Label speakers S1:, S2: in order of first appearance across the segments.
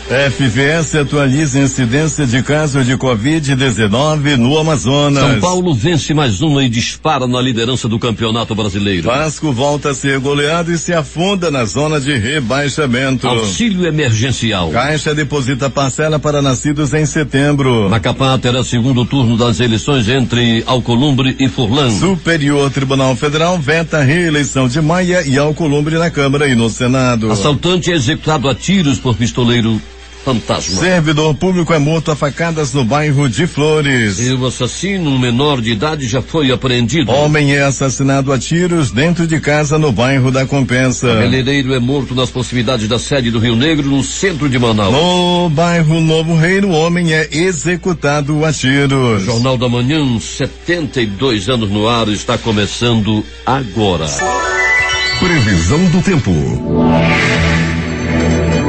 S1: FVS atualiza incidência de casos de Covid-19 no Amazonas.
S2: São Paulo vence mais uma e dispara na liderança do Campeonato Brasileiro.
S1: Vasco volta a ser goleado e se afunda na zona de rebaixamento.
S2: Auxílio emergencial.
S1: Caixa deposita parcela para nascidos em setembro.
S2: Macapá terá segundo turno das eleições entre Alcolumbre e Furlan.
S1: Superior Tribunal Federal veta a reeleição de Maia e Alcolumbre na Câmara e no Senado.
S2: Assaltante é executado a tiros por pistoleiro fantasma.
S1: Servidor público é morto a facadas no bairro de Flores.
S2: E o assassino, um menor de idade, já foi apreendido.
S1: Homem é assassinado a tiros dentro de casa no bairro da Compensa.
S2: Cabeleireiro é morto nas proximidades da sede do Rio Negro, no centro de Manaus.
S1: No bairro Novo Reino, homem é executado a tiros.
S2: Jornal da Manhã, 72 anos no ar, está começando agora.
S3: Previsão do tempo.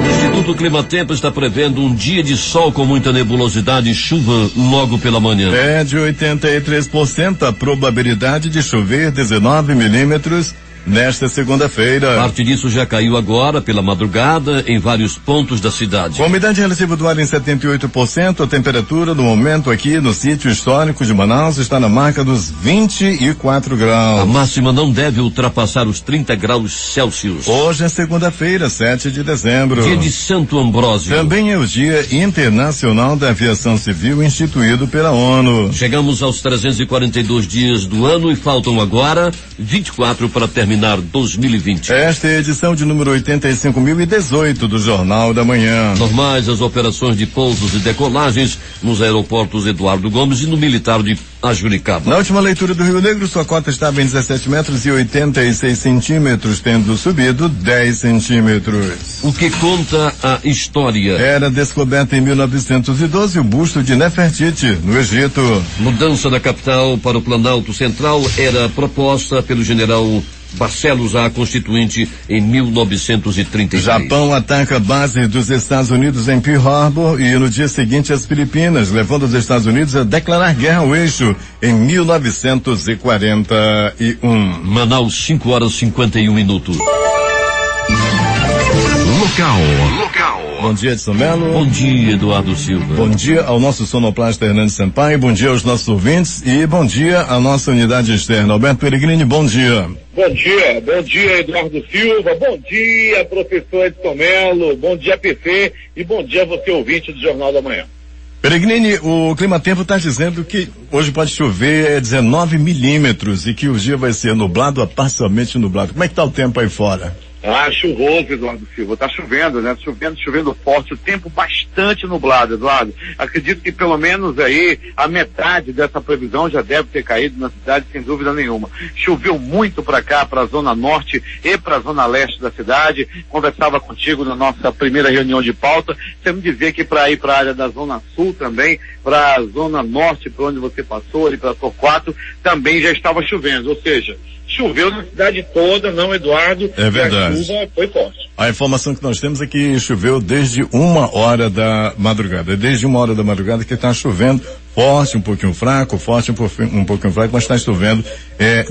S2: O Instituto Climatempo está prevendo um dia de sol com muita nebulosidade e chuva logo pela manhã.
S1: É de 83% a probabilidade de chover 19 milímetros nesta segunda-feira.
S2: Parte disso já caiu agora pela madrugada em vários pontos da cidade.
S1: Com a umidade relativa do ar em 78%, a temperatura no momento aqui no sítio histórico de Manaus está na marca dos 24 graus.
S2: A máxima não deve ultrapassar os 30 graus Celsius.
S1: Hoje é segunda-feira, 7 de dezembro.
S2: Dia de Santo Ambrósio.
S1: Também é o Dia Internacional da Aviação Civil instituído pela ONU.
S2: Chegamos aos 342 dias do ano e faltam agora 24 para terminar 2020.
S1: Esta é a edição de número 85.018 do Jornal da Manhã.
S2: Normais as operações de pousos e decolagens nos aeroportos Eduardo Gomes e no militar de Ajuricaba.
S1: Na última leitura do Rio Negro, sua cota estava em 17 metros e 86 centímetros, tendo subido 10 centímetros.
S2: O que conta a história?
S1: Era descoberto em 1912 o busto de Nefertiti, no Egito.
S2: Mudança da capital para o Planalto Central era proposta pelo general Barcelos à Constituinte em 1933.
S1: Japão ataca a base dos Estados Unidos em Pearl Harbor e no dia seguinte as Filipinas, levando os Estados Unidos a declarar guerra ao eixo em 1941.
S2: Manaus, 5h51.
S3: Local.
S1: Bom dia, Edson Melo.
S2: Bom dia, Eduardo Silva.
S1: Bom dia ao nosso sonoplasta Hernandes Sampaio, bom dia aos nossos ouvintes e bom dia à nossa unidade externa. Alberto Peregrini, bom dia.
S4: Bom dia Eduardo Silva, bom dia professor Edson Melo, bom dia PC e bom dia você ouvinte do Jornal da Manhã.
S1: Peregrini, o Climatempo está dizendo que hoje pode chover 19 milímetros e que o dia vai ser nublado a parcialmente nublado. Como é que está o tempo aí fora?
S4: Chuvoso, Eduardo Silva, tá chovendo, né? Chovendo forte, o tempo bastante nublado, Eduardo. Acredito que pelo menos aí a metade dessa previsão já deve ter caído na cidade, sem dúvida nenhuma. Choveu muito para cá, para a zona norte e para a zona leste da cidade. Conversava contigo na nossa primeira reunião de pauta, você me dizia que para ir para a área da zona sul também, para a zona norte, para onde você passou, ali para Torquato, também já estava chovendo, ou seja, choveu na cidade toda, não, Eduardo?
S1: É verdade.
S4: A chuva foi forte.
S1: A informação que nós temos é que choveu desde 1h da madrugada. É desde 1h da madrugada que está chovendo forte, um pouquinho fraco, forte, um pouquinho fraco, mas está chovendo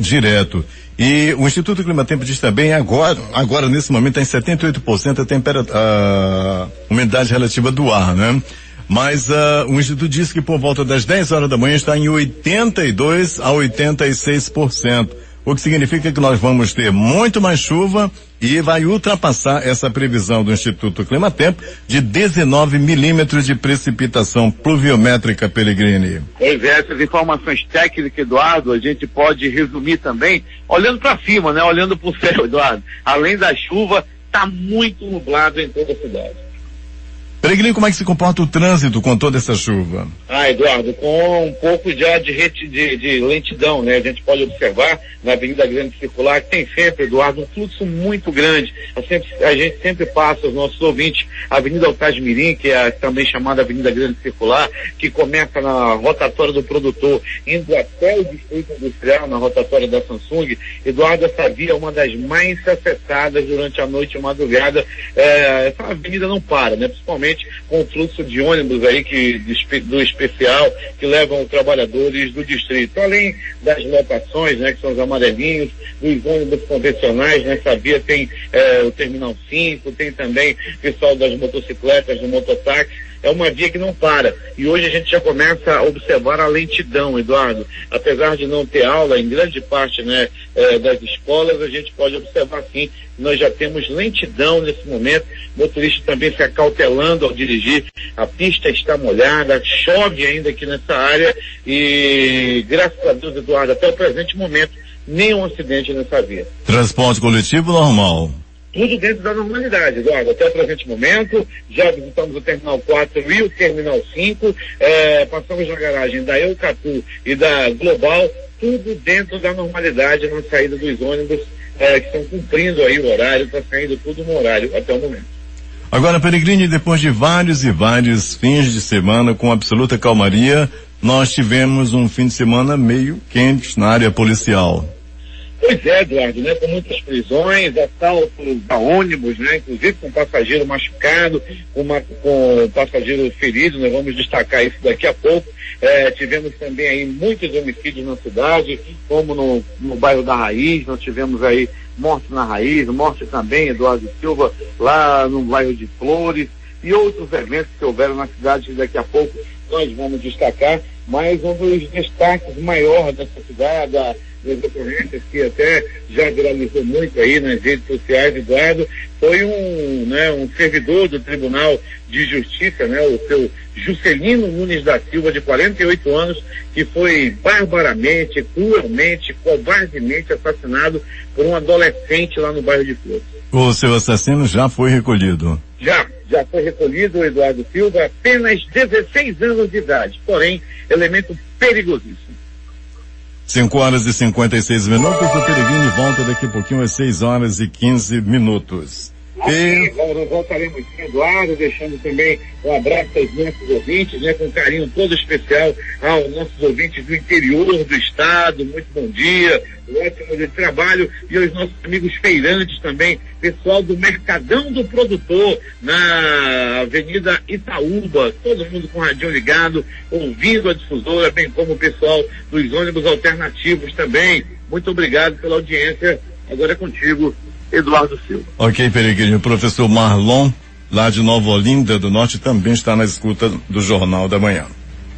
S1: direto. E o Instituto Climatempo diz também agora nesse momento está em 78% a umidade relativa do ar, né? Mas o Instituto disse que por volta das 10 horas da manhã está em 82 a 86%. O que significa que nós vamos ter muito mais chuva e vai ultrapassar essa previsão do Instituto Climatempo de 19 milímetros de precipitação pluviométrica, Peregrini.
S4: Pois é, essas informações técnicas, Eduardo, a gente pode resumir também olhando para cima, né? Olhando para o céu, Eduardo. Além da chuva, está muito nublado em toda a cidade.
S1: Peregrini, como é que se comporta o trânsito com toda essa chuva?
S4: Eduardo, com um pouco já de lentidão, né? A gente pode observar na Avenida Grande Circular que tem sempre, Eduardo, um fluxo muito grande. A gente sempre passa, os nossos ouvintes, a Avenida Altaz Mirim, que é também chamada Avenida Grande Circular, que começa na rotatória do Produtor, indo até o Distrito Industrial, na rotatória da Samsung. Eduardo, essa via é uma das mais acessadas durante a noite e madrugada. Essa avenida não para, né? Principalmente principalmente com o fluxo de ônibus aí do especial que levam trabalhadores do distrito, além das lotações, né, que são os amarelinhos, dos ônibus convencionais, né, sabia, tem o Terminal 5, tem também o pessoal das motocicletas, do mototáxi. É uma via que não para. E hoje a gente já começa a observar a lentidão, Eduardo. Apesar de não ter aula em grande parte, né, das escolas, a gente pode observar sim, nós já temos lentidão nesse momento. O motorista também se acautelando ao dirigir. A pista está molhada, chove ainda aqui nessa área e, graças a Deus, Eduardo, até o presente momento, nenhum acidente nessa via.
S1: Transporte coletivo normal.
S4: Tudo dentro da normalidade, Eduardo. Até o presente momento, já visitamos o Terminal 4 e o Terminal 5, passamos na garagem da Eucatu e da Global, tudo dentro da normalidade na saída dos ônibus, que estão cumprindo aí o horário, está saindo tudo no horário até o momento.
S1: Agora, Peregrini, depois de vários e vários fins de semana com absoluta calmaria, nós tivemos um fim de semana meio quente na área policial.
S4: Pois é, Eduardo, né? Com muitas prisões, assaltos a ônibus, né? Inclusive com passageiro machucado, com passageiro ferido, nós vamos destacar isso daqui a pouco. Tivemos também aí muitos homicídios na cidade, como no bairro da Raiz, nós tivemos aí morte na Raiz, morte também, Eduardo Silva, lá no bairro de Flores, e outros eventos que houveram na cidade que daqui a pouco nós vamos destacar, mas um dos destaques maiores dessa cidade, das ocorrências que até já viralizou muito aí nas redes sociais, Eduardo, foi um servidor do Tribunal de Justiça, né, o seu Juscelino Nunes da Silva, de 48 anos, que foi barbaramente, cruelmente, covardemente assassinado por um adolescente lá no bairro de Flores.
S1: O seu assassino já foi recolhido?
S4: Já foi recolhido, Eduardo Silva, apenas 16 anos de idade, porém, elemento perigosíssimo.
S1: 5h56. O Peregrini volta daqui a pouquinho às 6h15.
S4: E voltaremos sim, Eduardo, deixando também um abraço aos nossos ouvintes, né, com um carinho todo especial aos nossos ouvintes do interior do estado. Muito bom dia, ótimo dia de trabalho, e aos nossos amigos feirantes também, pessoal do Mercadão do Produtor, na Avenida Itaúba, todo mundo com o radinho ligado, ouvindo a difusora, bem como o pessoal dos ônibus alternativos também. Muito obrigado pela audiência. Agora é contigo, Eduardo Silva.
S1: Ok, Peregrini. O professor Marlon, lá de Nova Olinda do Norte, também está na escuta do Jornal da Manhã.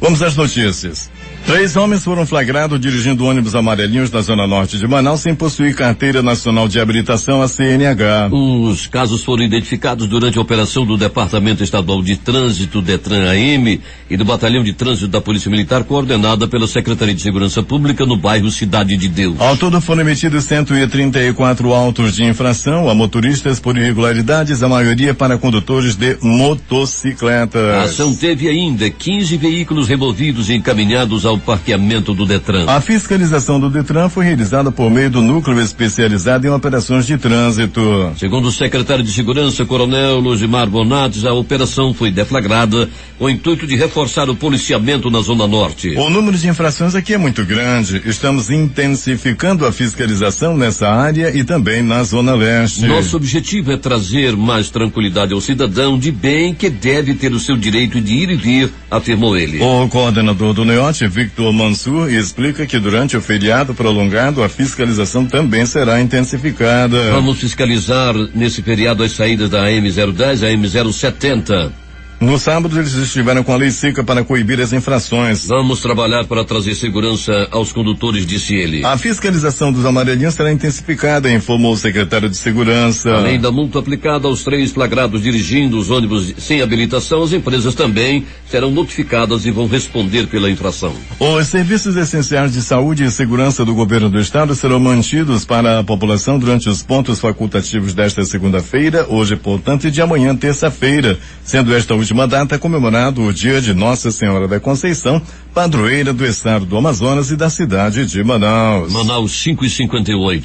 S1: Vamos às notícias. 3 homens foram flagrados dirigindo ônibus amarelinhos na zona norte de Manaus sem possuir carteira nacional de habilitação, a CNH.
S2: Os casos foram identificados durante a operação do Departamento Estadual de Trânsito, Detran AM, e do Batalhão de Trânsito da Polícia Militar, coordenada pela Secretaria de Segurança Pública no bairro Cidade de Deus.
S1: Ao todo foram emitidos 134 autos de infração a motoristas por irregularidades, a maioria para condutores de motocicletas.
S2: A ação teve ainda 15 veículos removidos e encaminhados ao parqueamento do Detran.
S1: A fiscalização do Detran foi realizada por meio do Núcleo Especializado em Operações de Trânsito.
S2: Segundo o secretário de Segurança, Coronel Lugimar Bonates, a operação foi deflagrada com o intuito de reforçar o policiamento na Zona Norte.
S1: O número de infrações aqui é muito grande. Estamos intensificando a fiscalização nessa área e também na Zona Leste.
S2: Nosso objetivo é trazer mais tranquilidade ao cidadão de bem que deve ter o seu direito de ir e vir, afirmou ele.
S1: O coordenador do NEOT, Victor Mansur, explica que durante o feriado prolongado a fiscalização também será intensificada.
S2: Vamos fiscalizar nesse feriado as saídas da AM010 e AM070.
S1: No sábado eles estiveram com a lei seca para coibir as infrações.
S2: Vamos trabalhar para trazer segurança aos condutores, disse ele.
S1: A fiscalização dos amarelinhos será intensificada, informou o secretário de Segurança.
S2: Além da multa aplicada aos 3 flagrados dirigindo os ônibus sem habilitação, as empresas também serão notificadas e vão responder pela infração.
S1: Os serviços essenciais de saúde e segurança do governo do estado serão mantidos para a população durante os pontos facultativos desta segunda-feira, hoje, portanto, e de amanhã, terça-feira, sendo esta última data comemorado o dia de Nossa Senhora da Conceição, padroeira do estado do Amazonas e da cidade de Manaus.
S2: Manaus 5h58.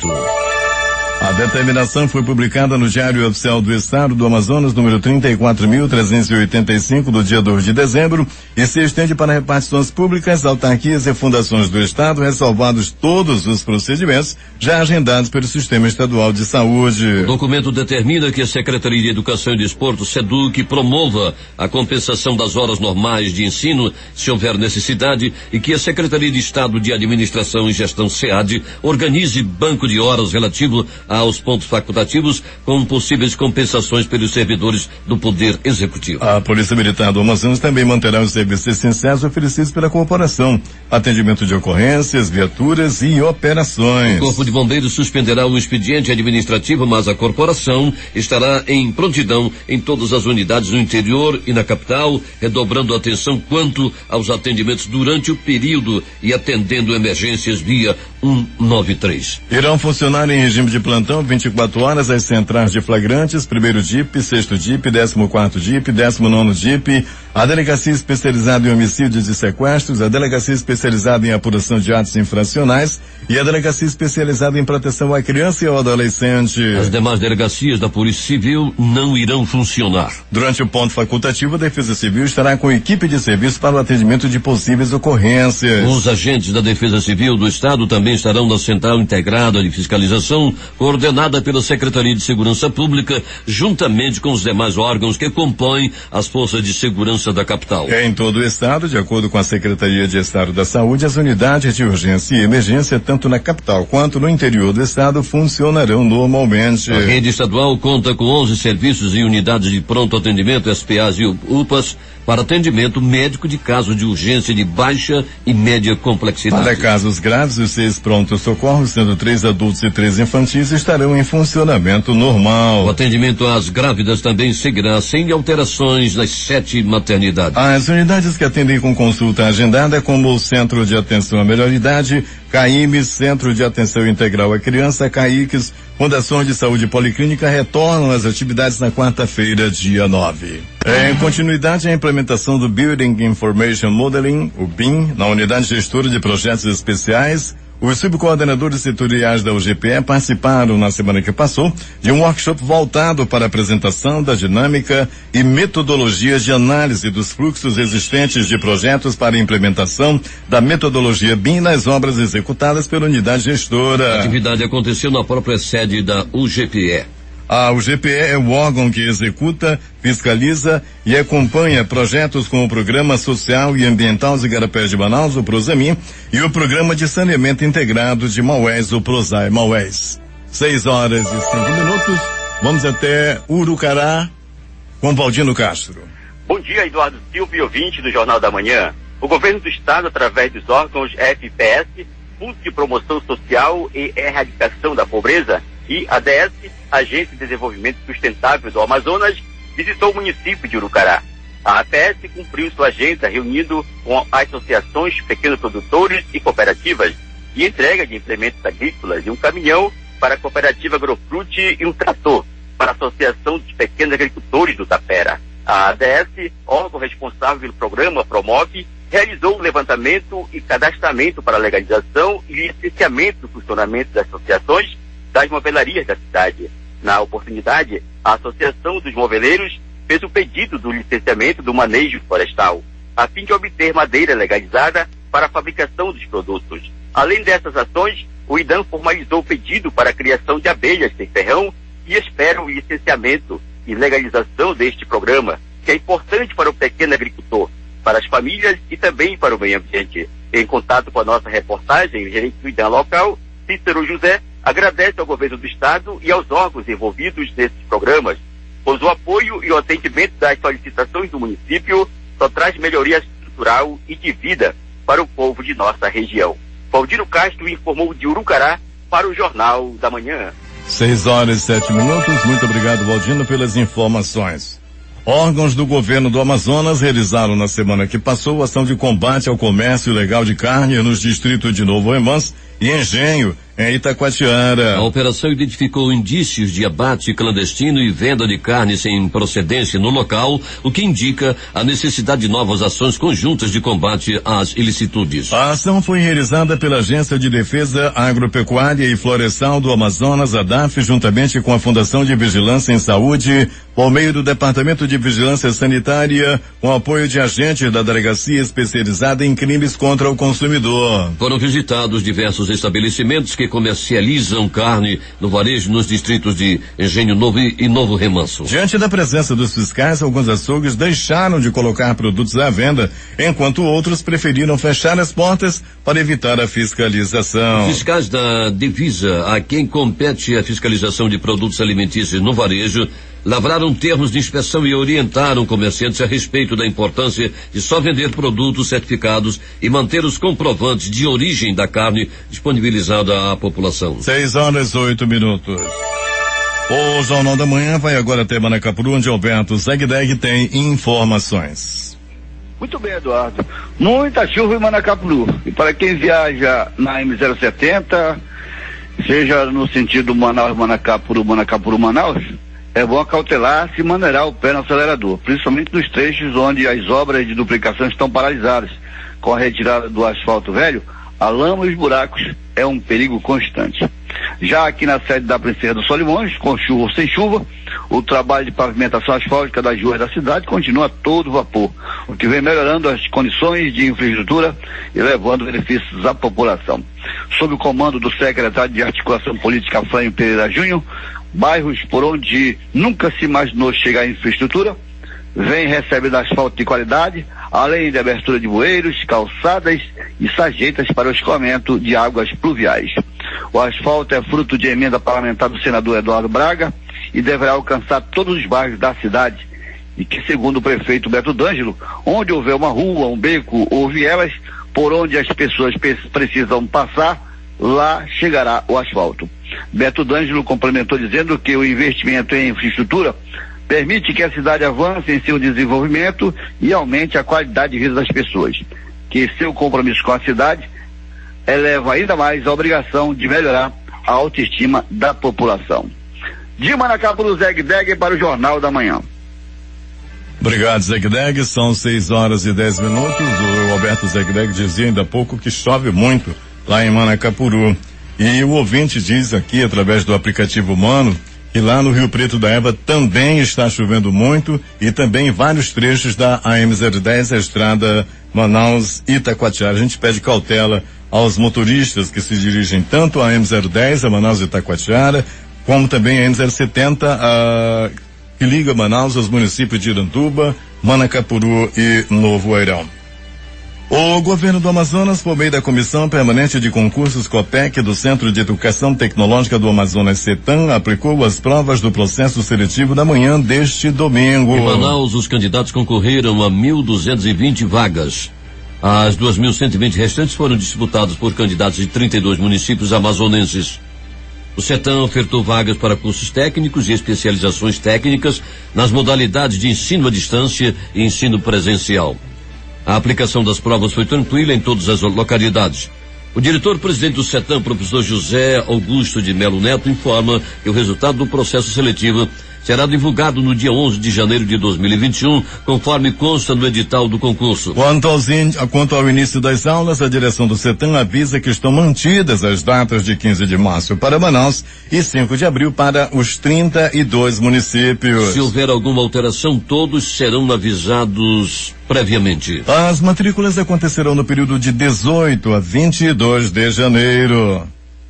S1: A determinação foi publicada no Diário Oficial do Estado do Amazonas, número 34.385, do dia 2 de dezembro, e se estende para repartições públicas, autarquias e fundações do Estado, ressalvados todos os procedimentos já agendados pelo Sistema Estadual de Saúde.
S2: O documento determina que a Secretaria de Educação e Desporto, SEDUC, promova a compensação das horas normais de ensino, se houver necessidade, e que a Secretaria de Estado de Administração e Gestão, SEAD, organize banco de horas relativo aos pontos facultativos com possíveis compensações pelos servidores do Poder Executivo.
S1: A Polícia Militar do Amazonas também manterá os serviços essenciais oferecidos pela corporação, atendimento de ocorrências, viaturas e operações.
S2: O Corpo de Bombeiros suspenderá o expediente administrativo, mas a corporação estará em prontidão em todas as unidades no interior e na capital, redobrando a atenção quanto aos atendimentos durante o período e atendendo emergências via 193.
S1: Irão funcionar em regime de plantão 24 horas as centrais de flagrantes, primeiro DIP, sexto DIP, 14º DIP, 19º DIP, a delegacia especializada em homicídios e sequestros, a delegacia especializada em apuração de atos infracionais e a delegacia especializada em proteção à criança e ao adolescente.
S2: As demais delegacias da Polícia Civil não irão funcionar.
S1: Durante o ponto facultativo, a Defesa Civil estará com equipe de serviço para o atendimento de possíveis ocorrências.
S2: Os agentes da Defesa Civil do Estado também estarão na Central Integrada de Fiscalização, coordenada pela Secretaria de Segurança Pública, juntamente com os demais órgãos que compõem as forças de segurança da capital.
S1: Em todo o estado, de acordo com a Secretaria de Estado da Saúde, as unidades de urgência e emergência, tanto na capital quanto no interior do estado, funcionarão normalmente.
S2: A rede estadual conta com 11 serviços e unidades de pronto atendimento, SPAs e UPAs, para atendimento médico de casos de urgência de baixa e média complexidade.
S1: Para casos graves, os 6 prontos socorros, sendo 3 adultos e 3 infantis, estarão em funcionamento normal.
S2: O atendimento às grávidas também seguirá sem alterações nas 7 maternidades.
S1: As unidades que atendem com consulta agendada, como o Centro de Atenção à Melhor Idade, CAIMES, Centro de Atenção Integral à Criança, CAICs, Fundações de Saúde Policlínica, retornam às atividades na quarta-feira, dia 9. Em continuidade, a implementação do Building Information Modeling, o BIM, na Unidade Gestora de Projetos Especiais, os subcoordenadores setoriais da UGPE participaram na semana que passou de um workshop voltado para a apresentação da dinâmica e metodologias de análise dos fluxos existentes de projetos para a implementação da metodologia BIM nas obras executadas pela unidade gestora.
S2: A atividade aconteceu na própria sede da UGPE.
S1: A UGPE é o órgão que executa, fiscaliza e acompanha projetos com o Programa Social e Ambiental de Igarapé de Manaus, o PROSAMIN, e o Programa de Saneamento Integrado de Maués, o PROSAI Maués. 6 horas e 5 minutos. Vamos até Urucará com Valdino Castro.
S5: Bom dia, Eduardo Silva e ouvinte do Jornal da Manhã. O governo do estado, através dos órgãos FPS, Fundo de Promoção Social e Erradicação da Pobreza, e ADS, Agência de Desenvolvimento Sustentável do Amazonas, visitou o município de Urucará. A APS cumpriu sua agenda reunindo com associações, pequenos produtores e cooperativas e entrega de implementos agrícolas e um caminhão para a cooperativa Agrofrute e um trator para a Associação dos Pequenos Agricultores do Tapera. A ADS, órgão responsável pelo programa Promove, realizou o levantamento e cadastramento para a legalização e licenciamento do funcionamento das associações das movelarias da cidade. Na oportunidade, a Associação dos Moveleiros fez o pedido do licenciamento do manejo florestal, a fim de obter madeira legalizada para a fabricação dos produtos. Além dessas ações, o IDAM formalizou o pedido para a criação de abelhas sem ferrão e espera o licenciamento e legalização deste programa, que é importante para o pequeno agricultor, para as famílias e também para o meio ambiente. Em contato com a nossa reportagem, o gerente do IDAM local, Cícero José, agradece ao governo do estado e aos órgãos envolvidos nesses programas, pois o apoio e o atendimento das solicitações do município só traz melhoria estrutural e de vida para o povo de nossa região. Valdino Castro informou de Urucará para o Jornal da Manhã.
S1: 6 horas e 7 minutos. Muito obrigado, Valdino, pelas informações. Órgãos do governo do Amazonas realizaram na semana que passou ação de combate ao comércio ilegal de carne nos distritos de Novo Remans e Engenho, em Itacoatiara.
S2: A operação identificou indícios de abate clandestino e venda de carne sem procedência no local, o que indica a necessidade de novas ações conjuntas de combate às ilicitudes.
S1: A ação foi realizada pela Agência de Defesa Agropecuária e Florestal do Amazonas, ADAF, juntamente com a Fundação de Vigilância em Saúde, por meio do Departamento de Vigilância Sanitária, com apoio de agentes da Delegacia Especializada em Crimes contra o Consumidor.
S2: Foram visitados diversos estabelecimentos que comercializam carne no varejo nos distritos de Engenho Novo e Novo Remanso.
S1: Diante da presença dos fiscais, alguns açougues deixaram de colocar produtos à venda, enquanto outros preferiram fechar as portas para evitar a fiscalização.
S2: Fiscais da Divisa, a quem compete a fiscalização de produtos alimentícios no varejo, lavraram termos de inspeção e orientaram comerciantes a respeito da importância de só vender produtos certificados e manter os comprovantes de origem da carne disponibilizada à população.
S1: 6:08. O Jornal da Manhã vai agora até Manacapuru, onde Alberto Zegdeg tem informações.
S6: Muito bem, Eduardo. Muita chuva em Manacapuru. E para quem viaja na M070, seja no sentido Manaus-Manacapuru, Manacapuru-Manaus, é bom acautelar-se e maneirar o pé no acelerador, principalmente nos trechos onde as obras de duplicação estão paralisadas. Com a retirada do asfalto velho, a lama e os buracos é um perigo constante. Já aqui na sede da Princesa dos Solimões, com chuva ou sem chuva, o trabalho de pavimentação asfáltica das ruas da cidade continua a todo vapor, o que vem melhorando as condições de infraestrutura e levando benefícios à população. Sob o comando do secretário de Articulação Política, Afrânio Pereira Júnior, bairros por onde nunca se imaginou chegar a infraestrutura vem recebendo asfalto de qualidade, além de abertura de bueiros, calçadas e sarjetas para o escoamento de águas pluviais. O asfalto é fruto de emenda parlamentar do senador Eduardo Braga e deverá alcançar todos os bairros da cidade, e que, segundo o prefeito Beto D'Angelo, onde houver uma rua, um beco ou vielas por onde as pessoas precisam passar, lá chegará o asfalto. Beto D'Angelo complementou dizendo que o investimento em infraestrutura permite que a cidade avance em seu desenvolvimento e aumente a qualidade de vida das pessoas, que seu compromisso com a cidade eleva ainda mais a obrigação de melhorar a autoestima da população. De Manacapuru, Zegdeg para o Jornal da Manhã.
S1: Obrigado, Zegdeg. São 6:10. O Alberto Zegdeg dizia ainda há pouco que chove muito lá em Manacapuru. E o ouvinte diz aqui, através do aplicativo Humano, que lá no Rio Preto da Eva também está chovendo muito e também em vários trechos da AM010, a estrada Manaus-Itacoatiara. A gente pede cautela aos motoristas que se dirigem tanto a AM010, a Manaus-Itacoatiara, como também a AM070, que liga Manaus aos municípios de Iranduba, Manacapuru e Novo Airão. O governo do Amazonas, por meio da Comissão Permanente de Concursos COPEC do Centro de Educação Tecnológica do Amazonas, CETAM, aplicou as provas do processo seletivo na manhã deste domingo.
S2: Em Manaus, os candidatos concorreram a 1.220 vagas. As 2.120 restantes foram disputadas por candidatos de 32 municípios amazonenses. O CETAM ofertou vagas para cursos técnicos e especializações técnicas nas modalidades de ensino à distância e ensino presencial. A aplicação das provas foi tranquila em todas as localidades. O diretor-presidente do CETAM, professor José Augusto de Melo Neto, informa que o resultado do processo seletivo será divulgado no dia 11 de janeiro de 2021, conforme consta no edital do concurso.
S1: Quanto ao início das aulas, a direção do CETAM avisa que estão mantidas as datas de 15 de março para Manaus e 5 de abril para os 32 municípios.
S2: Se houver alguma alteração, todos serão avisados previamente.
S1: As matrículas acontecerão no período de 18 a 22 de janeiro.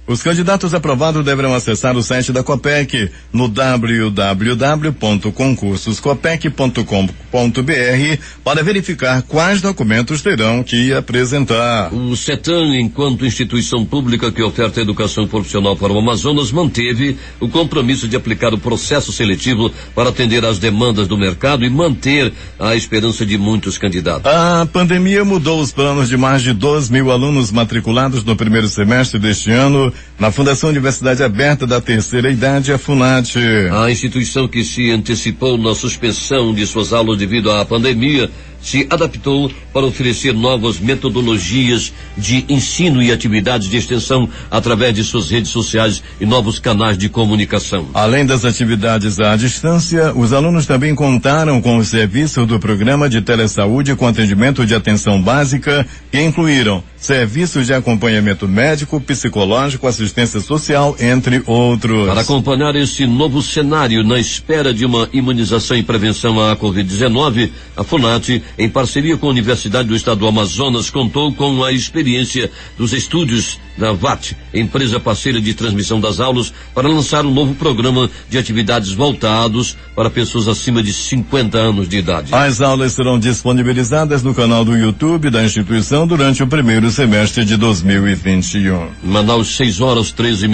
S1: Os candidatos aprovados deverão acessar o site da COPEC no www.concursoscopec.com.br para verificar quais documentos terão que apresentar.
S2: O CETAM, enquanto instituição pública que oferta educação profissional para o Amazonas, manteve o compromisso de aplicar o processo seletivo para atender às demandas do mercado e manter a esperança de muitos candidatos.
S1: A pandemia mudou os planos de mais de 2.000 alunos matriculados no primeiro semestre deste ano na Fundação Universidade Aberta da Terceira Idade, a FUNAT.
S2: A instituição, que se antecipou na suspensão de suas aulas devido à pandemia, se adaptou para oferecer novas metodologias de ensino e atividades de extensão através de suas redes sociais e novos canais de comunicação.
S1: Além das atividades à distância, os alunos também contaram com o serviço do programa de telesaúde com atendimento de atenção básica, que incluíram serviços de acompanhamento médico, psicológico, assistência social, entre outros.
S2: Para acompanhar esse novo cenário na espera de uma imunização e prevenção à Covid-19, a FUNAT, em parceria com a Universidade do Estado do Amazonas, contou com a experiência dos estúdios da VAT, empresa parceira de transmissão das aulas, para lançar um novo programa de atividades voltados para pessoas acima de 50 anos de idade.
S1: As aulas serão disponibilizadas no canal do YouTube da instituição durante o primeiro semestre de 2021.
S2: Manaus, 6h13.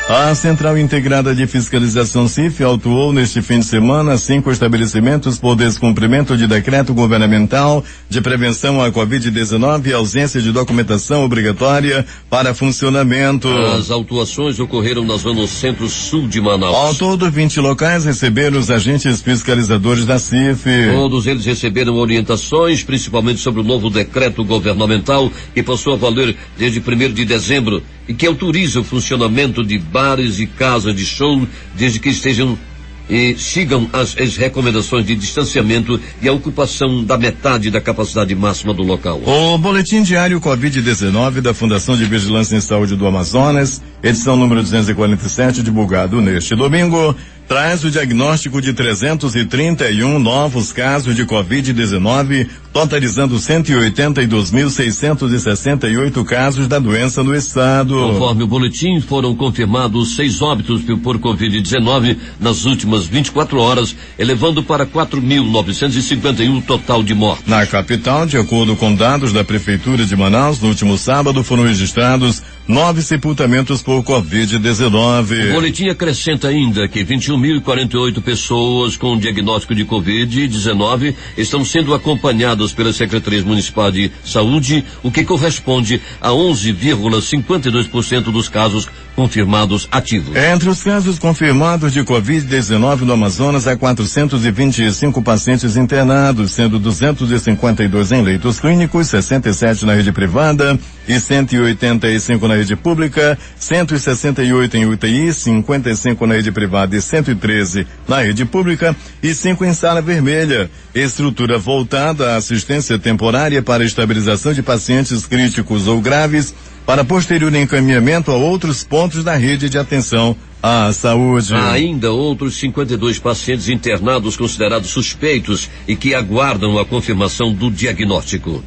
S1: A Central Integrada de Fiscalização CIF autuou neste fim de semana 5 estabelecimentos por descumprimento de decreto governamental de prevenção à Covid-19 e ausência de documentação obrigatória para funcionamento.
S2: As autuações ocorreram na zona centro-sul de Manaus.
S1: Ao todo, 20 locais receberam os agentes fiscalizadores da CIF.
S2: Todos eles receberam orientações, principalmente sobre o novo decreto governamental que passou a valer desde 1º de dezembro e que autoriza o funcionamento de bares e casas de show, desde que estejam e sigam as recomendações de distanciamento e a ocupação da metade da capacidade máxima do local.
S1: O boletim diário Covid-19 da Fundação de Vigilância em Saúde do Amazonas, edição número 247, divulgado neste domingo, traz o diagnóstico de 331 novos casos de Covid-19, totalizando 182.668 casos da doença no estado.
S2: Conforme o boletim, foram confirmados 6 óbitos por Covid-19 nas últimas 24 horas, elevando para 4.951 o total de mortes.
S1: Na capital, de acordo com dados da Prefeitura de Manaus, no último sábado foram registrados 9 sepultamentos por Covid-19.
S2: O boletim acrescenta ainda que 21.048 pessoas com diagnóstico de Covid-19 estão sendo acompanhadas pelas secretarias municipais de saúde, o que corresponde a 11,52% dos casos confirmados ativos.
S1: Entre os casos confirmados de Covid-19 no Amazonas, há 425 pacientes internados, sendo 252 em leitos clínicos, 67 na rede privada e 185 na rede pública, 168 em UTI, 55 na rede privada e 113 na rede pública e 5 em sala vermelha. Estrutura voltada à assistência temporária para estabilização de pacientes críticos ou graves, para posterior encaminhamento a outros pontos da rede de atenção à saúde.
S2: Há ainda outros 52 pacientes internados considerados suspeitos e que aguardam a confirmação do diagnóstico.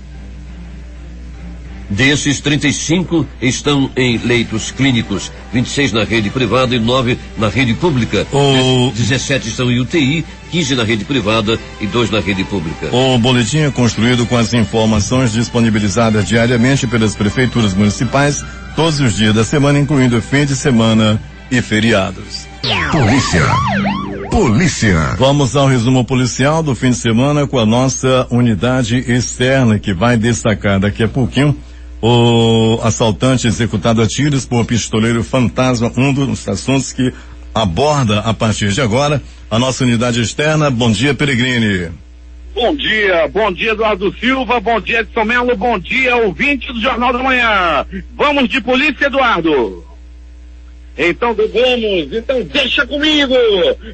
S2: Desses, 35 estão em leitos clínicos, 26 na rede privada e 9 na rede pública. 17 estão em UTI, 15 na rede privada e 2 na rede pública.
S1: O boletim é construído com as informações disponibilizadas diariamente pelas prefeituras municipais, todos os dias da semana, incluindo fim de semana e feriados.
S3: Polícia.
S1: Vamos ao resumo policial do fim de semana com a nossa unidade externa, que vai destacar daqui a pouquinho o assaltante executado a tiros por pistoleiro fantasma, um dos assuntos que aborda a partir de agora a nossa unidade externa. Bom dia, Peregrini.
S4: Bom dia Eduardo Silva, bom dia Edson Melo, bom dia ouvinte do Jornal da Manhã. Vamos de polícia, Eduardo. Então deixa comigo.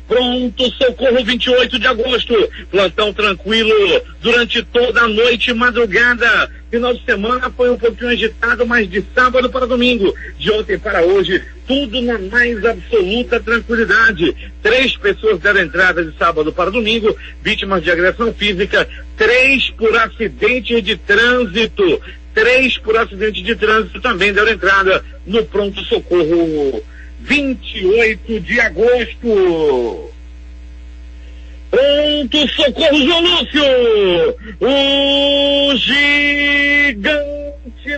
S4: Pronto, socorro 28 de agosto. Plantão tranquilo durante toda a noite e madrugada. Final de semana foi um pouquinho agitado, mas de sábado para domingo, de ontem para hoje, tudo na mais absoluta tranquilidade. 3 pessoas deram entrada de sábado para domingo, vítimas de agressão física, 3 por acidente de trânsito. 3 por acidente de trânsito também deram entrada no pronto-socorro 28 de agosto. Pronto-socorro João Lúcio, o gigante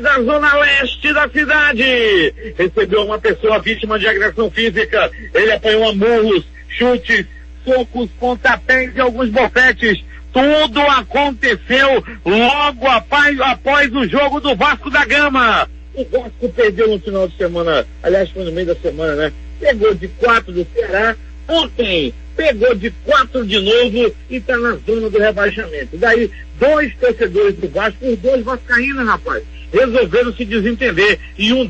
S4: da zona leste da cidade, recebeu uma pessoa vítima de agressão física. Ele apanhou a murros, chutes, socos, pontapés e alguns bofetes. Tudo aconteceu logo após o jogo do Vasco da Gama. O Vasco perdeu no final de semana, aliás foi no meio da semana, né? Pegou de 4 do Ceará. Ontem pegou de 4 de novo e está na zona do rebaixamento. Daí, 2 torcedores do Vasco, os 2 vascaínos, rapaz, resolveram se desentender e um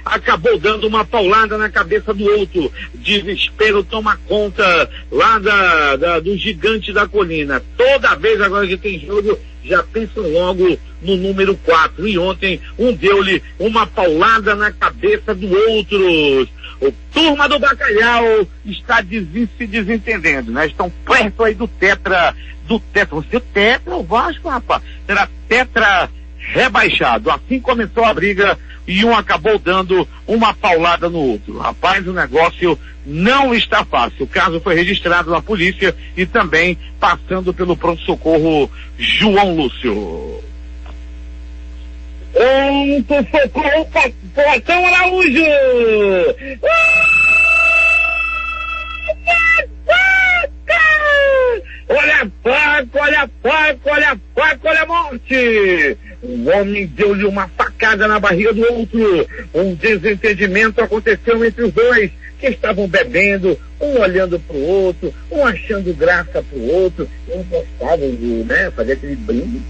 S4: acabou dando uma paulada na cabeça do outro. Desespero toma conta lá do gigante da colina. Toda vez agora que tem jogo, já pensam logo no número 4. E ontem deu-lhe uma paulada na cabeça do outro. O turma do Bacalhau está se desentendendo, né? Estão perto aí do tetra. Você tetra, o Vasco, rapaz, será tetra rebaixado. Assim começou a briga e um acabou dando uma paulada no outro. Rapaz, o negócio não está fácil. O caso foi registrado na polícia e também passando pelo pronto-socorro João Lúcio. Pronto-socorro Portão Araújo! Olha a faca, olha a faca, olha a faca, olha a morte! Um homem deu-lhe uma facada na barriga do outro. Um desentendimento aconteceu entre os dois, que estavam bebendo, um olhando pro outro, um achando graça pro outro, um gostava de, fazer aquele brinde.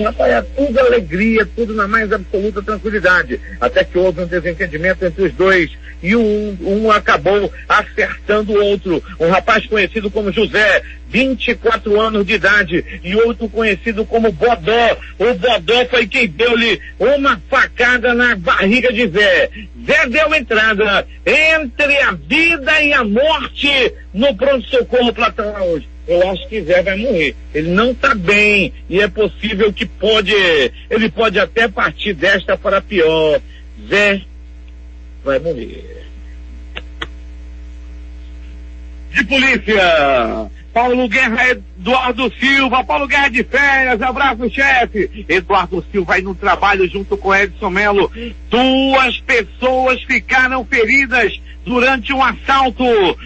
S4: Rapaz, tudo alegria, tudo na mais absoluta tranquilidade. Até que houve um desentendimento entre os dois e um acabou acertando o outro. Um rapaz conhecido como José, 24 anos de idade, e outro conhecido como Bodó. O Bodó foi quem deu-lhe uma facada na barriga de Zé. Zé deu entrada entre a vida e a morte no pronto-socorro Platão Araújo. Eu acho que Zé vai morrer. Ele não está bem e é possível que ele pode até partir desta para pior. Zé vai morrer. De polícia, Paulo Guerra, Eduardo Silva. Paulo Guerra de férias, abraço, chefe. Eduardo Silva vai no trabalho junto com Edson Melo. 2 pessoas ficaram feridas durante um assalto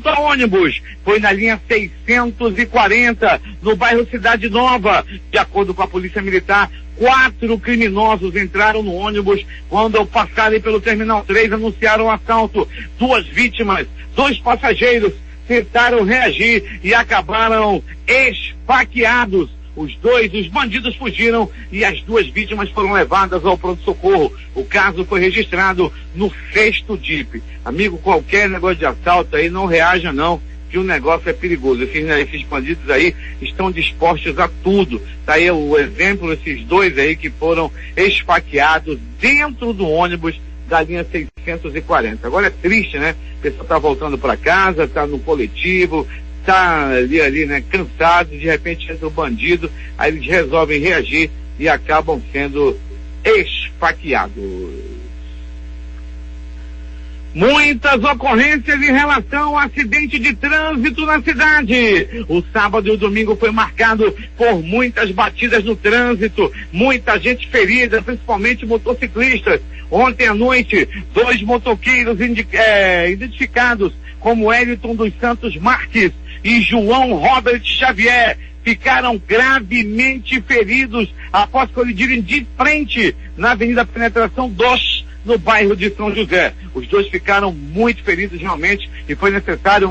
S4: a ônibus. Foi na linha 640, no bairro Cidade Nova. De acordo com a Polícia Militar, 4 criminosos entraram no ônibus. Quando ao passarem pelo Terminal 3, anunciaram o assalto. 2 vítimas, 2 passageiros tentaram reagir e acabaram esfaqueados. Os bandidos fugiram e as 2 vítimas foram levadas ao pronto-socorro. O caso foi registrado no 6º DIP. Amigo, qualquer negócio de assalto aí, não reaja não, que o negócio é perigoso. Esses bandidos aí estão dispostos a tudo. Tá aí o exemplo, esses 2 aí que foram esfaqueados dentro do ônibus da linha 640. Agora é triste, né? A pessoa tá voltando para casa, tá no coletivo, tá ali, né, cansado, de repente entra o bandido, aí eles resolvem reagir e acabam sendo esfaqueados. Muitas ocorrências em relação ao acidente de trânsito na cidade. O sábado e o domingo foi marcado por muitas batidas no trânsito, muita gente ferida, principalmente motociclistas. Ontem à noite, 2 motoqueiros identificados como Wellington dos Santos Marques e João Robert Xavier ficaram gravemente feridos após colidirem de frente na Avenida Penetração 2, no bairro de São José. Os 2 ficaram muito feridos realmente e foi necessário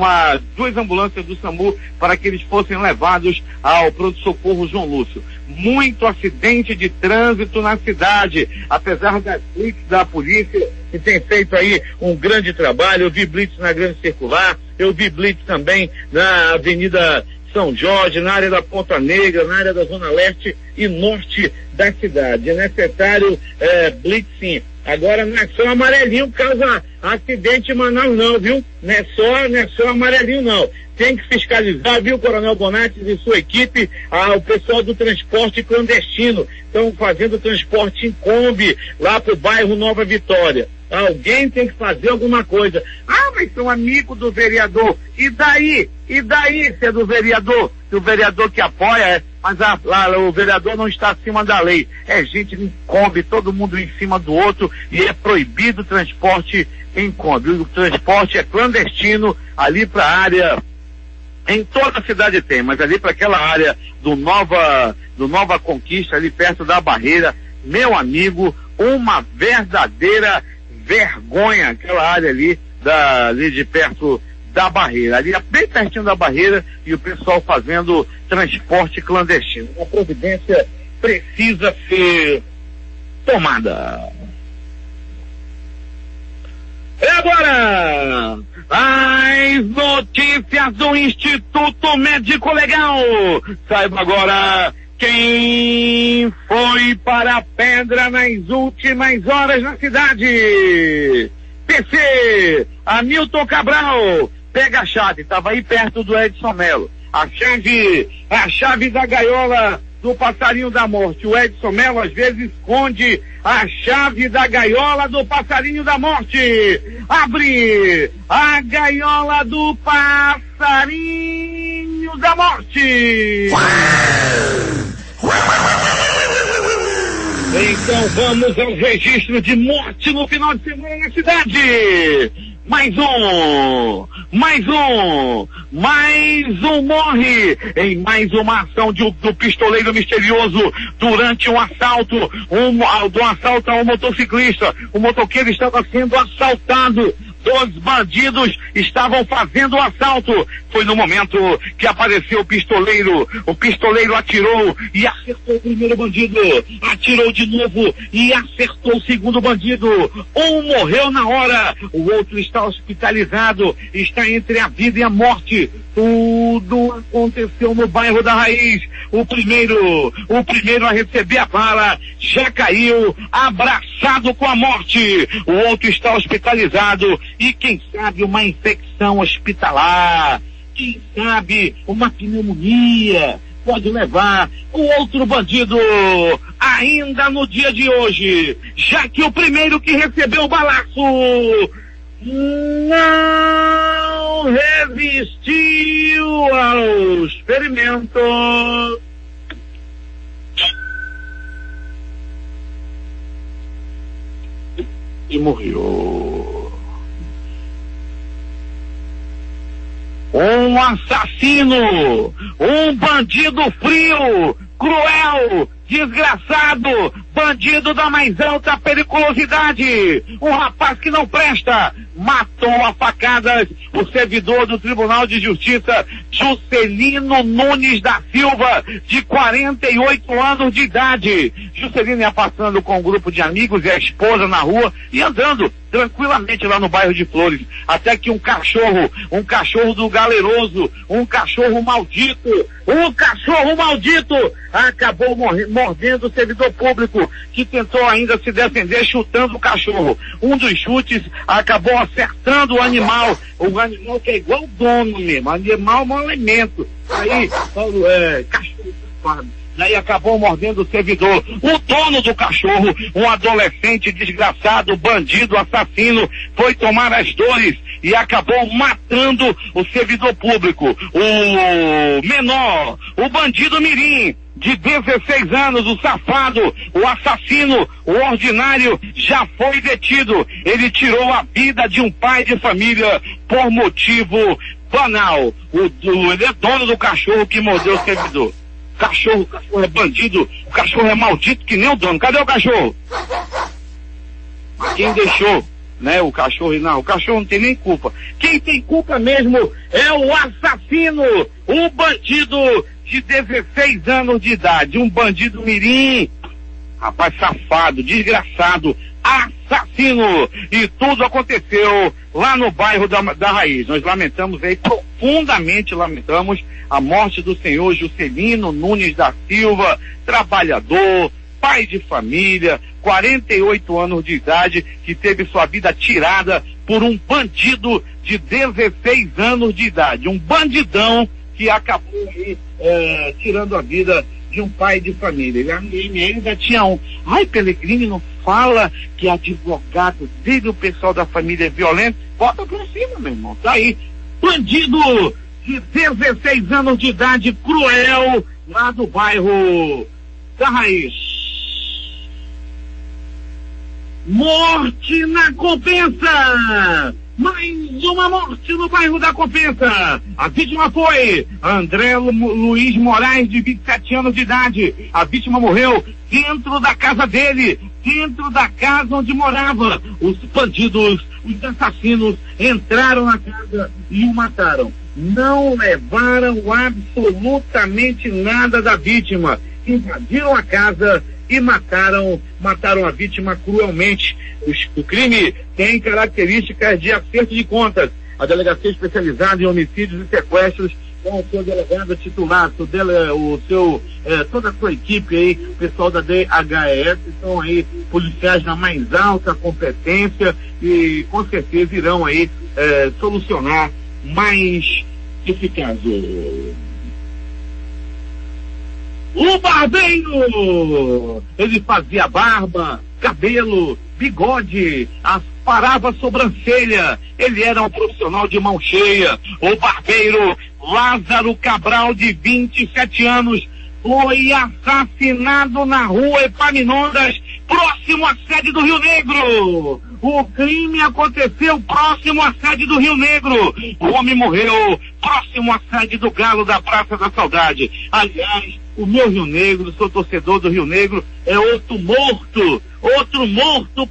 S4: 2 ambulâncias do SAMU para que eles fossem levados ao pronto-socorro João Lúcio. Muito acidente de trânsito na cidade, apesar das blitz da polícia, que tem feito aí um grande trabalho. Eu vi blitz na Grande Circular, eu vi blitz também na Avenida São Jorge, na área da Ponta Negra, na área da Zona Leste e Norte da cidade. É necessário blitz sim. Agora não é só amarelinho causa acidente em Manaus não, viu? Não é só amarelinho não. Tem que fiscalizar, viu, Coronel Bonates e sua equipe, o pessoal do transporte clandestino. Estão fazendo transporte em Kombi lá pro bairro Nova Vitória. Alguém tem que fazer alguma coisa. Mas são amigos do vereador. E daí se é do vereador? Se o vereador que apoia, mas o vereador não está acima da lei. É gente em Kombi, todo mundo em cima do outro, e é proibido o transporte em Kombi. O transporte é clandestino ali para a área, em toda a cidade tem, mas ali para aquela área do Nova Conquista, ali perto da Barreira, meu amigo, uma verdadeira vergonha, aquela área ali de perto da Barreira, ali bem pertinho da Barreira, e o pessoal fazendo transporte clandestino. A providência precisa ser tomada. E agora, as notícias do Instituto Médico Legal. Saiba agora quem foi para a pedra nas últimas horas na cidade. PC, Hamilton Cabral, pega a chave, estava aí perto do Edson Melo. A chave da gaiola do passarinho da morte. O Edson Melo às vezes esconde a chave da gaiola do passarinho da morte. Abre a gaiola do passarinho da morte. Então vamos ao registro de morte no final de semana na cidade. Mais um morre em mais uma ação do pistoleiro misterioso durante um assalto, do assalto a um motociclista. O motoqueiro estava sendo assaltado. Dois bandidos estavam fazendo o assalto. Foi no momento que apareceu o pistoleiro. O pistoleiro atirou e acertou o primeiro bandido. Atirou de novo e acertou o segundo bandido. Um morreu na hora. O outro está hospitalizado. Está entre a vida e a morte. Tudo aconteceu no bairro da Raiz. O primeiro a receber a bala já caiu abraçado com a morte. O outro está hospitalizado. E quem sabe uma infecção hospitalar, quem sabe uma pneumonia pode levar o outro bandido ainda no dia de hoje, já que o primeiro que recebeu o balaço não resistiu ao experimento e morreu. Um assassino, um bandido frio, cruel, desgraçado, bandido da mais alta periculosidade, um rapaz que não presta, matou a facadas o servidor do Tribunal de Justiça, Juscelino Nunes da Silva, de 48 anos de idade. Juscelino ia passando com um grupo de amigos e a esposa na rua e andando tranquilamente lá no bairro de Flores, até que um cachorro do galeroso, um cachorro maldito acabou mordendo o servidor público, que tentou ainda se defender chutando o cachorro. Um dos chutes acabou acertando o animal que é igual o dono mesmo, animal mau elemento. Aí, cachorro safado. Daí acabou mordendo o servidor. O dono do cachorro, um adolescente desgraçado, bandido, assassino, foi tomar as dores e acabou matando o servidor público. O menor, o bandido mirim, de 16 anos, o safado, o assassino, o ordinário, já foi detido. Ele tirou a vida de um pai de família por motivo banal. Ele é dono do cachorro que mordeu o servidor. O cachorro é bandido, o cachorro é maldito que nem o dono. Cadê o cachorro? Quem deixou, né, o cachorro? Não, o cachorro não tem nem culpa. Quem tem culpa mesmo é o assassino, o bandido de 16 anos de idade, um bandido mirim, rapaz safado, desgraçado, assassino. E tudo aconteceu lá no bairro da Raiz. Nós lamentamos aí, profundamente lamentamos a morte do senhor Juscelino Nunes da Silva, trabalhador, pai de família, 48 anos de idade, que teve sua vida tirada por um bandido de 16 anos de idade, um bandidão que acabou aí tirando a vida de um pai de família. Ele ainda tinha um. Ai, Pellegrini, não fala que advogado dele, o pessoal da família é violento. Bota pra cima, meu irmão. Tá aí. Bandido de 16 anos de idade, cruel, lá do bairro da Raiz. Morte na Compensa! Mais uma morte no bairro da Compensa. A vítima foi André Luiz Moraes, de 27 anos de idade. A vítima morreu dentro da casa dele, dentro da casa onde morava. Os bandidos, os assassinos, entraram na casa e o mataram. Não levaram absolutamente nada da vítima. Invadiram a casa e mataram a vítima cruelmente. O crime tem características de acerto de contas. A Delegacia Especializada em Homicídios e Sequestros, com o seu delegado titular, toda a sua equipe aí, o pessoal da DHS, são aí policiais na mais alta competência e com certeza irão aí solucionar mais esse caso. O barbeiro! Ele fazia barba, cabelo, bigode, aparava a sobrancelha. Ele era um profissional de mão cheia. O barbeiro Lázaro Cabral, de 27 anos, foi assassinado na rua Epaminondas, próximo à sede do Rio Negro. O crime aconteceu próximo à sede do Rio Negro. O homem morreu próximo à sede do Galo da Praça da Saudade. Aliás, o meu Rio Negro, sou torcedor do Rio Negro, é outro morto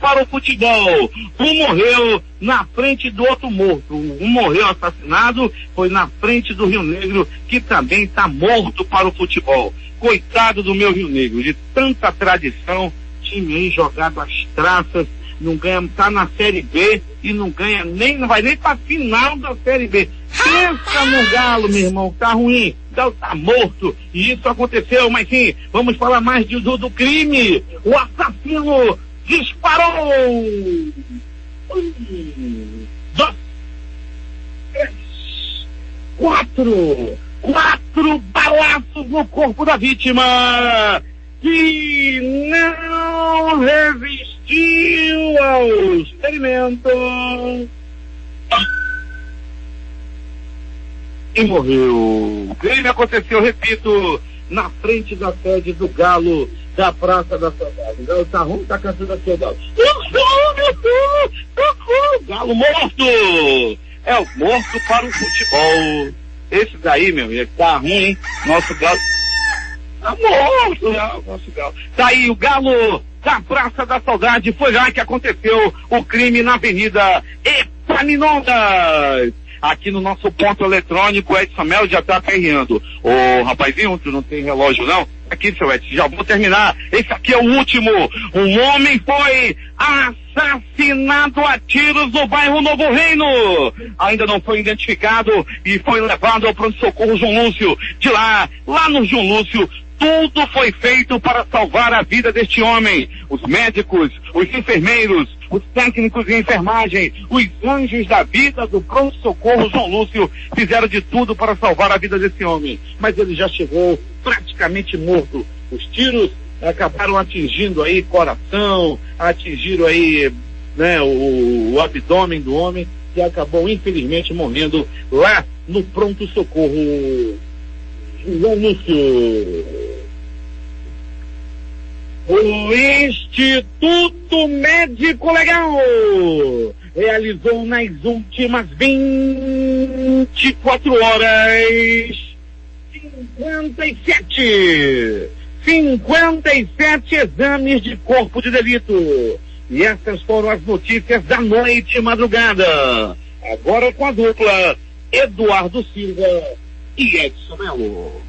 S4: para o futebol. Um morreu na frente do outro morto. Um morreu assassinado, foi na frente do Rio Negro, que também está morto para o futebol. Coitado do meu Rio Negro, de tanta tradição, time aí jogado às traças, não ganha, tá na Série B e não ganha não vai nem pra final da Série B. Pensa no Galo, meu irmão, tá ruim, o Galo tá morto, e isso aconteceu, mas sim, vamos falar mais do crime. O assassino disparou 1, 2, 3, 4 balaços no corpo da vítima, que não resistiu ao experimento e morreu. O crime aconteceu, repito, na frente da sede do Galo da Praça da Saudade. O Galo tá ruim, tá cantando aqui o Galo. Galo morto! É o morto para o futebol. Esse daí, meu amigo, tá ruim, hein? Nosso Galo tá morto, nosso Galo. Tá aí o Galo da Praça da Saudade. Foi lá que aconteceu o crime na Avenida Epaminondas. Aqui no nosso ponto eletrônico, Edson Mel já tá aperreando. Ô, rapazinho, tu não tem relógio não? Aqui, seu Edson, já vou terminar. Esse aqui é o último. Um homem foi assassinado a tiros no bairro Novo Reino. Ainda não foi identificado e foi levado ao pronto-socorro João Lúcio. De lá no João Lúcio, tudo foi feito para salvar a vida deste homem. Os médicos, os enfermeiros, os técnicos de enfermagem, os anjos da vida do pronto-socorro João Lúcio fizeram de tudo para salvar a vida desse homem. Mas ele já chegou praticamente morto. Os tiros acabaram atingindo aí coração, atingiram aí, né, o abdômen do homem, que acabou infelizmente morrendo lá no pronto-socorro João Lúcio. O Instituto Médico Legal realizou nas últimas 24 horas 57 exames de corpo de delito. E essas foram as notícias da noite e madrugada. Agora com a dupla Eduardo Silva e Edson Melo.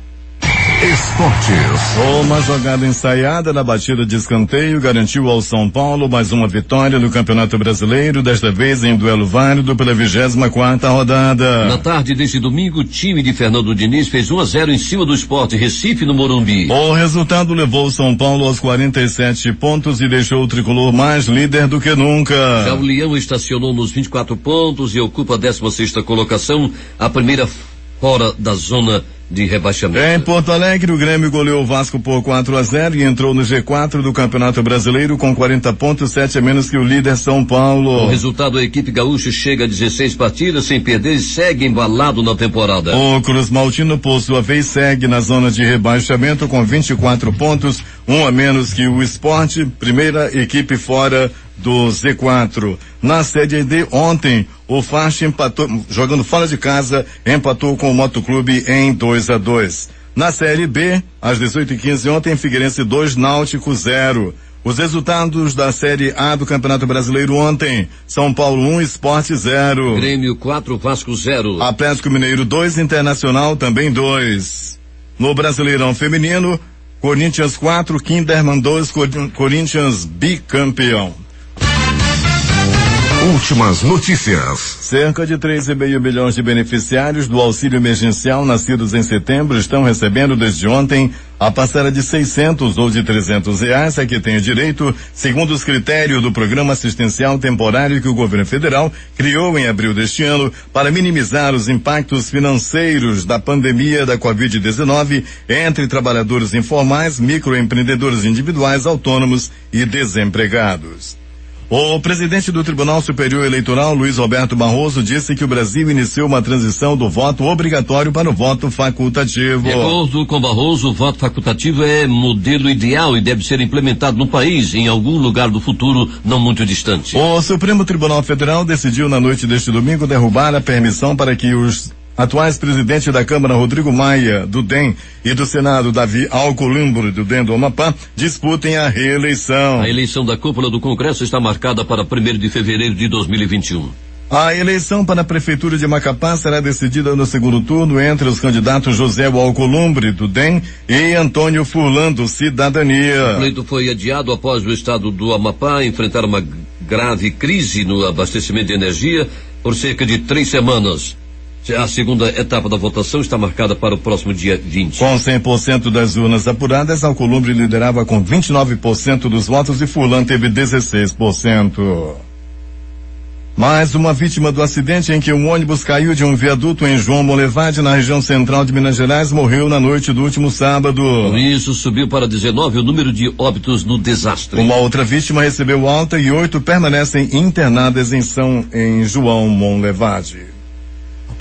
S3: Esportes.
S1: Uma jogada ensaiada na batida de escanteio garantiu ao São Paulo mais uma vitória no Campeonato Brasileiro, desta vez em duelo válido pela 24ª rodada.
S2: Na tarde deste domingo, o time de Fernando Diniz fez 1-0 em cima do Sport Recife no Morumbi.
S1: O resultado levou o São Paulo aos 47 pontos e deixou o tricolor mais líder do que nunca.
S2: Já o Leão estacionou nos 24 pontos e ocupa a 16ª colocação, a primeira fora da zona de rebaixamento.
S1: Em Porto Alegre, o Grêmio goleou o Vasco por 4-0 e entrou no G4 do Campeonato Brasileiro com 40 pontos, 7 a menos que o líder São Paulo.
S2: O resultado, a equipe gaúcha chega a 16 partidas sem perder e segue embalado na temporada.
S1: O Cruz Maltino, por sua vez, segue na zona de rebaixamento com 24 pontos, 1 a menos que o Sport, primeira equipe fora do Z4. Na Série D, ontem, o Faixa empatou, jogando fora de casa, empatou com o Motoclube em 2-2. Na Série B, às 18h15 ontem, Figueirense 2, Náutico 0. Os resultados da Série A do Campeonato Brasileiro ontem: São Paulo 1, Sport 0.
S2: Grêmio 4, Vasco 0.
S1: Atlético Mineiro 2, Internacional também 2. No Brasileirão Feminino, Corinthians 4, Kinderman 2, Corinthians bicampeão.
S3: Últimas notícias.
S1: Cerca de 3,5 milhões de beneficiários do auxílio emergencial nascidos em setembro estão recebendo desde ontem a parcela de 600 ou de R$300 a que tem direito, segundo os critérios do Programa Assistencial Temporário que o governo federal criou em abril deste ano para minimizar os impactos financeiros da pandemia da Covid-19 entre trabalhadores informais, microempreendedores individuais, autônomos e desempregados. O presidente do Tribunal Superior Eleitoral, Luiz Roberto Barroso, disse que o Brasil iniciou uma transição do voto obrigatório para o voto facultativo.
S2: De acordo com Barroso, o voto facultativo é modelo ideal e deve ser implementado no país, em algum lugar do futuro não muito distante.
S1: O Supremo Tribunal Federal decidiu na noite deste domingo derrubar a permissão para que os atuais presidentes da Câmara, Rodrigo Maia, do DEM, e do Senado, Davi Alcolumbre, do DEM do Amapá, disputem a reeleição.
S2: A eleição da cúpula do Congresso está marcada para 1º de fevereiro de 2021.
S1: A eleição para a Prefeitura de Macapá será decidida no segundo turno entre os candidatos José Alcolumbre, do DEM, e Antônio Furlan, do Cidadania.
S2: O pleito foi adiado após o estado do Amapá enfrentar uma grave crise no abastecimento de energia por cerca de 3 semanas. A segunda etapa da votação está marcada para o próximo dia 20.
S1: Com 100% das urnas apuradas, Alcolumbre liderava com 29% dos votos e Furlan teve 16%. Mais uma vítima do acidente em que um ônibus caiu de um viaduto em João Molevade, na região central de Minas Gerais, morreu na noite do último sábado.
S2: Por isso, subiu para 19 o número de óbitos no desastre.
S1: Uma outra vítima recebeu alta e 8 permanecem internadas em João Molevade.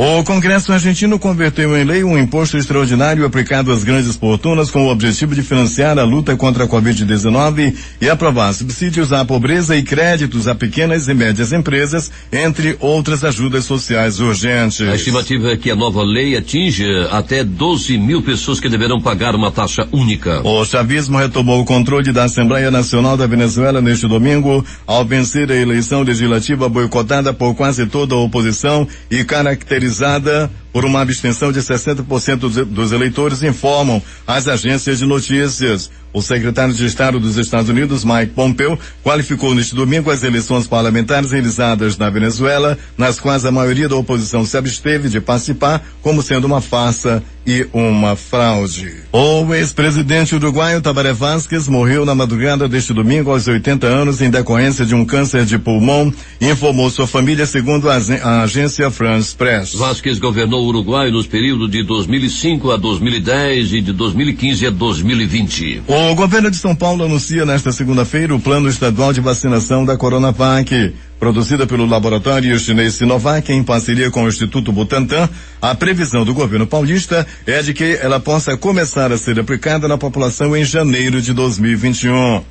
S1: O Congresso argentino converteu em lei um imposto extraordinário aplicado às grandes fortunas com o objetivo de financiar a luta contra a Covid-19 e aprovar subsídios à pobreza e créditos a pequenas e médias empresas, entre outras ajudas sociais urgentes.
S2: A estimativa é que a nova lei atinge até 12 mil pessoas que deverão pagar uma taxa única.
S1: O chavismo retomou o controle da Assembleia Nacional da Venezuela neste domingo, ao vencer a eleição legislativa boicotada por quase toda a oposição e caracterizada por uma abstenção de 60% dos eleitores, informam as agências de notícias. O secretário de Estado dos Estados Unidos, Mike Pompeo, qualificou neste domingo as eleições parlamentares realizadas na Venezuela, nas quais a maioria da oposição se absteve de participar, como sendo uma farsa e uma fraude. O ex-presidente uruguaio Tabaré Vázquez morreu na madrugada deste domingo aos 80 anos em decorrência de um câncer de pulmão, informou sua família, segundo a agência France Press.
S2: Vázquez governou o Uruguai nos períodos de 2005 a 2010 e de 2015 a 2020.
S1: O governo de São Paulo anuncia nesta segunda-feira o plano estadual de vacinação da Coronavac. Produzida pelo laboratório chinês Sinovac em parceria com o Instituto Butantan, a previsão do governo paulista é de que ela possa começar a ser aplicada na população em janeiro de 2021.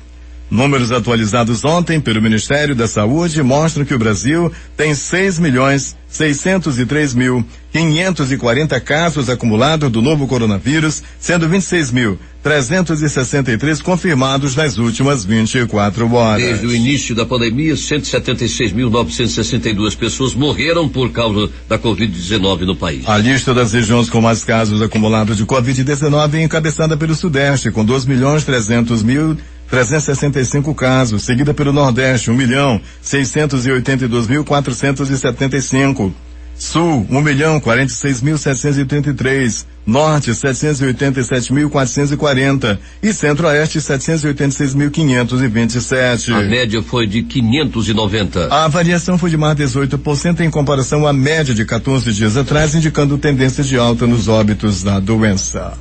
S1: Números atualizados ontem pelo Ministério da Saúde mostram que o Brasil tem 6.603.540 casos acumulados do novo coronavírus, sendo 26.363 confirmados nas últimas 24 horas.
S2: Desde o início da pandemia, 176.962 pessoas morreram por causa da Covid-19 no país.
S1: A lista das regiões com mais casos acumulados de Covid-19 é encabeçada pelo Sudeste, com 2.300.365 casos, seguida pelo Nordeste, 1.682.475. Sul, 1.046.733. Norte, 787.440. E Centro-Oeste, 786.527.
S2: A média foi de 590.
S1: A variação foi de mais 18% em comparação à média de 14 dias atrás, indicando tendência de alta nos óbitos da doença.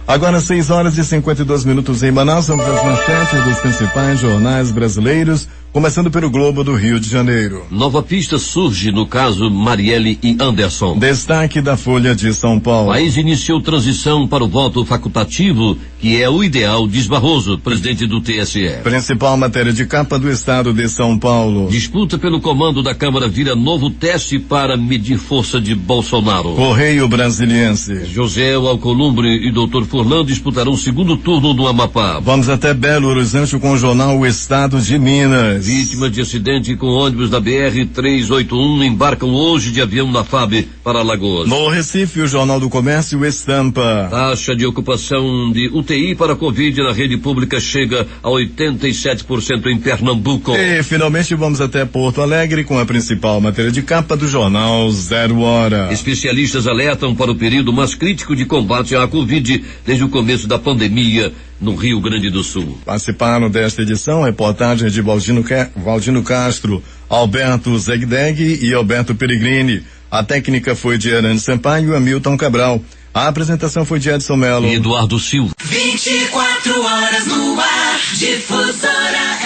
S1: Agora 6 horas e 52 minutos em Manaus, são as manchetes dos principais jornais brasileiros. Começando pelo Globo do Rio de Janeiro.
S2: Nova pista surge no caso Marielle e Anderson.
S1: Destaque da Folha de São Paulo.
S2: O país iniciou transição para o voto facultativo, que é o ideal, diz Barroso, presidente do TSE.
S1: Principal matéria de capa do estado de São Paulo.
S2: Disputa pelo comando da Câmara vira novo teste para medir força de Bolsonaro.
S1: Correio Brasiliense.
S2: José Alcolumbre e Dr. Furlan disputarão o segundo turno no Amapá.
S1: Vamos até Belo Horizonte com o jornal O Estado de Minas.
S2: Vítimas de acidente com ônibus da BR-381 embarcam hoje de avião na FAB para Alagoas.
S1: No Recife, o Jornal do Comércio Estampa.
S2: Taxa de ocupação de UTI para Covid na rede pública chega a 87% em Pernambuco.
S1: E finalmente vamos até Porto Alegre com a principal matéria de capa do jornal 0 Hora.
S2: Especialistas alertam para o período mais crítico de combate à Covid desde o começo da pandemia no Rio Grande do Sul.
S1: Participaram desta edição reportagens de Valdino Castro, Alberto Zegdeg e Alberto Peregrini. A técnica foi de Hernani Sampaio e Hamilton Cabral. A apresentação foi de Edson Mello
S2: e Eduardo Silva.
S7: 24 horas no ar, Difusora